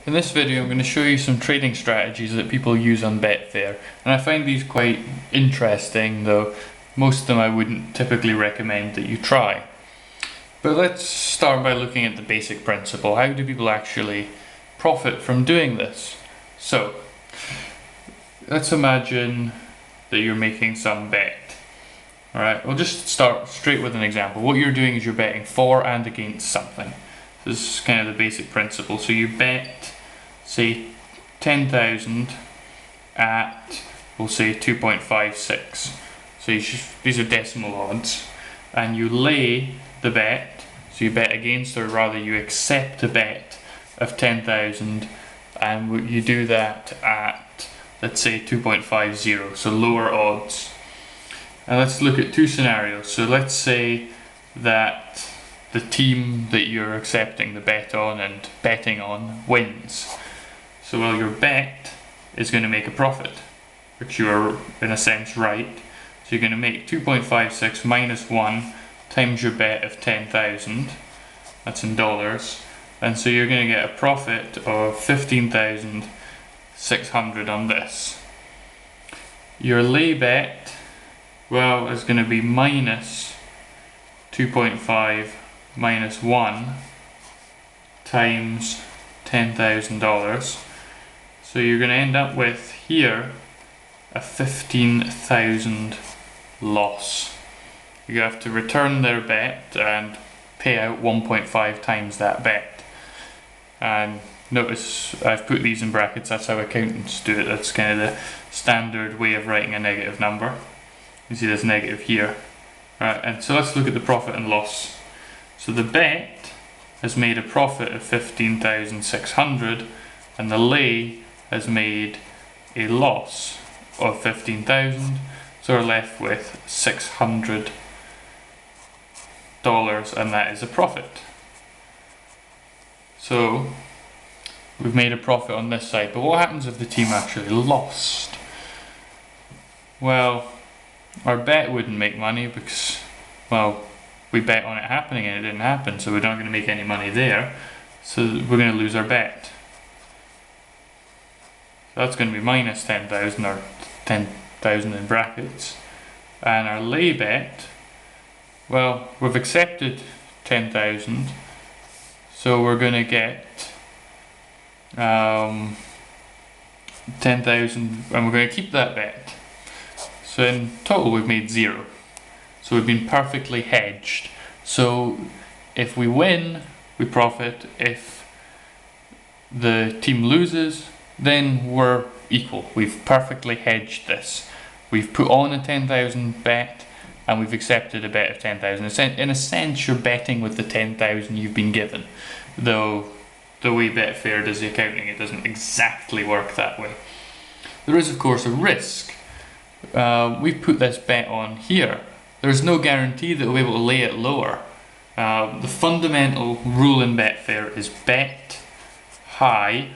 In this video I'm going to show you some trading strategies that people use on Betfair, and I find these quite interesting, though most of them I wouldn't typically recommend that you try. But let's start by looking at the basic principle. How do people actually profit from doing this? So let's imagine that you're making some bet. Alright, we'll just start straight with an example. What you're doing is you're betting for and against something. This is kind of the basic principle. So you bet, say, 10,000 at, we'll say, 2.56. So these are decimal odds. And you lay the bet, so you bet against, or rather you accept a bet of 10,000, and you do that at, let's say, 2.50, so lower odds. And let's look at two scenarios. So let's say that the team that you're accepting the bet on and betting on wins. So well, your bet is going to make a profit, which you are in a sense right. So you're going to make 2.56 minus 1 times your bet of 10,000, that's in dollars, and so you're going to get a profit of 15,600 on this. Your lay bet, well, is going to be minus 2.5 minus 1 times $10,000. So you're going to end up with here a 15,000 loss. You have to return their bet and pay out 1.5 times that bet. And notice I've put these in brackets, that's how accountants do it. That's kind of the standard way of writing a negative number. You see this negative here. Right, and so let's look at the profit and loss. So the bet has made a profit of 15,600 and the lay has made a loss of 15,000. So we're left with $600, and that is a profit. So we've made a profit on this side, but what happens if the team actually lost? Well, our bet wouldn't make money because, well, we bet on it happening and it didn't happen, so we're not going to make any money there, so we're going to lose our bet. So that's going to be minus 10,000, or 10,000 in brackets. And our lay bet, well, we've accepted 10,000, so we're going to get 10,000, and we're going to keep that bet. So in total we've made 0. So we've been perfectly hedged. So if we win, we profit. If the team loses, then we're equal. We've perfectly hedged this. We've put on a 10,000 bet and we've accepted a bet of 10,000. In a sense, you're betting with the 10,000 you've been given. Though the way Betfair does the accounting, it doesn't exactly work that way. There is, of course, a risk. We've put this bet on here. There's no guarantee that we'll be able to lay it lower. The fundamental rule in Betfair is bet high.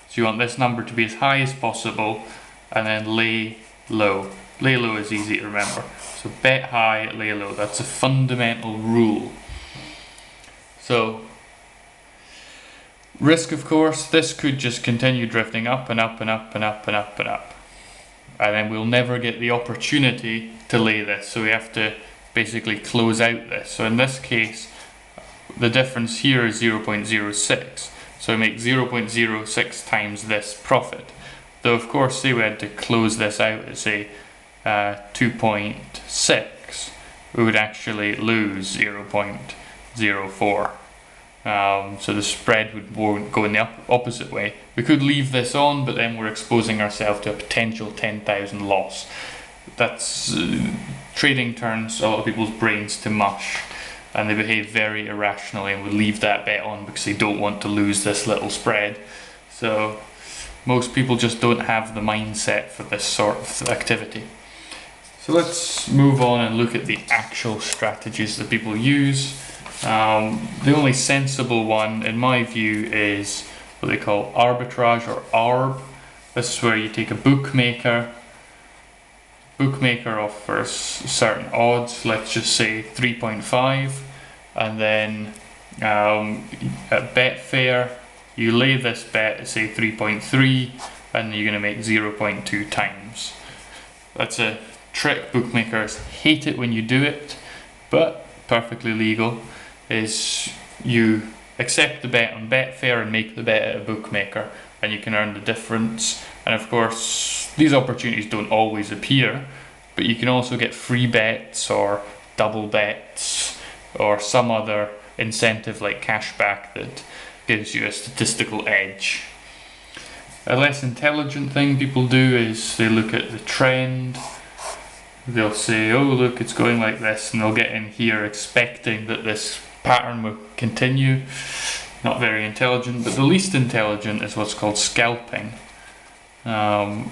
So you want this number to be as high as possible, and then lay low. Lay low is easy to remember. So bet high, lay low. That's a fundamental rule. So risk, of course, this could just continue drifting up and up and up and up and up and up. And then we'll never get the opportunity to lay this, so we have to basically close out this. So in this case, the difference here is 0.06, so we make 0.06 times this profit. Though of course, say we had to close this out at, say, 2.6, we would actually lose 0.04. So the spread would go in the opposite way. We could leave this on, but then we're exposing ourselves to a potential 10,000 loss. That's trading turns a lot of people's brains to mush, and they behave very irrationally and would leave that bet on because they don't want to lose this little spread. So most people just don't have the mindset for this sort of activity. So let's move on and look at the actual strategies that people use. The only sensible one, in my view, is what they call arbitrage, or ARB. This is where you take a bookmaker. Bookmaker offers certain odds, let's just say 3.5, and then at Betfair You lay this bet at say 3.3 and you're going to make 0.2 times. That's a trick. Bookmakers hate it when you do it, but perfectly legal. Is you accept the bet on Betfair and make the bet at a bookmaker, and you can earn the difference. And of course, these opportunities don't always appear, but you can also get free bets or double bets or some other incentive like cashback that gives you a statistical edge. A less intelligent thing people do is they look at the trend. They'll say, oh look, it's going like this, and they'll get in here expecting that this pattern will continue. Not very intelligent. But the least intelligent is what's called scalping,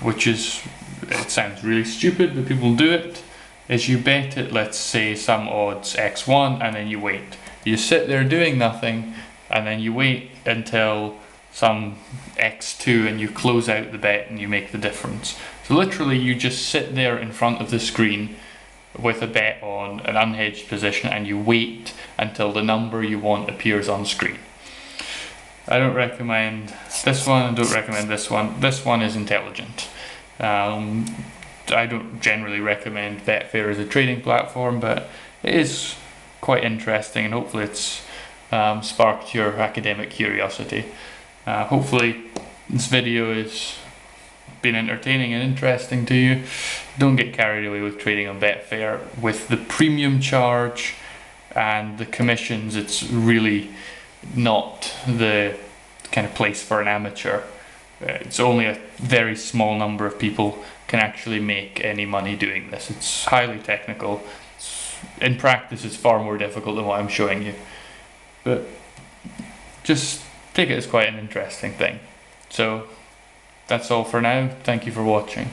which is, it sounds really stupid, but people do it. Is you bet it, let's say some odds x1, and then you wait. You sit there doing nothing, and then you wait until some x2 and you close out the bet and you make the difference. So literally you just sit there in front of the screen with a bet on an unhedged position and you wait until the number you want appears on screen. I don't recommend this one, I don't recommend this one. This one is intelligent. I don't generally recommend Betfair as a trading platform, but it is quite interesting, and hopefully it's sparked your academic curiosity. Hopefully this video has been entertaining and interesting to you. Don't get carried away with trading on Betfair. With the premium charge and the commissions, it's really not the kind of place for an amateur. It's only a very small number of people can actually make any money doing this. It's highly technical. In practice, it's far more difficult than what I'm showing you. But just take it as quite an interesting thing. So that's all for now. Thank you for watching.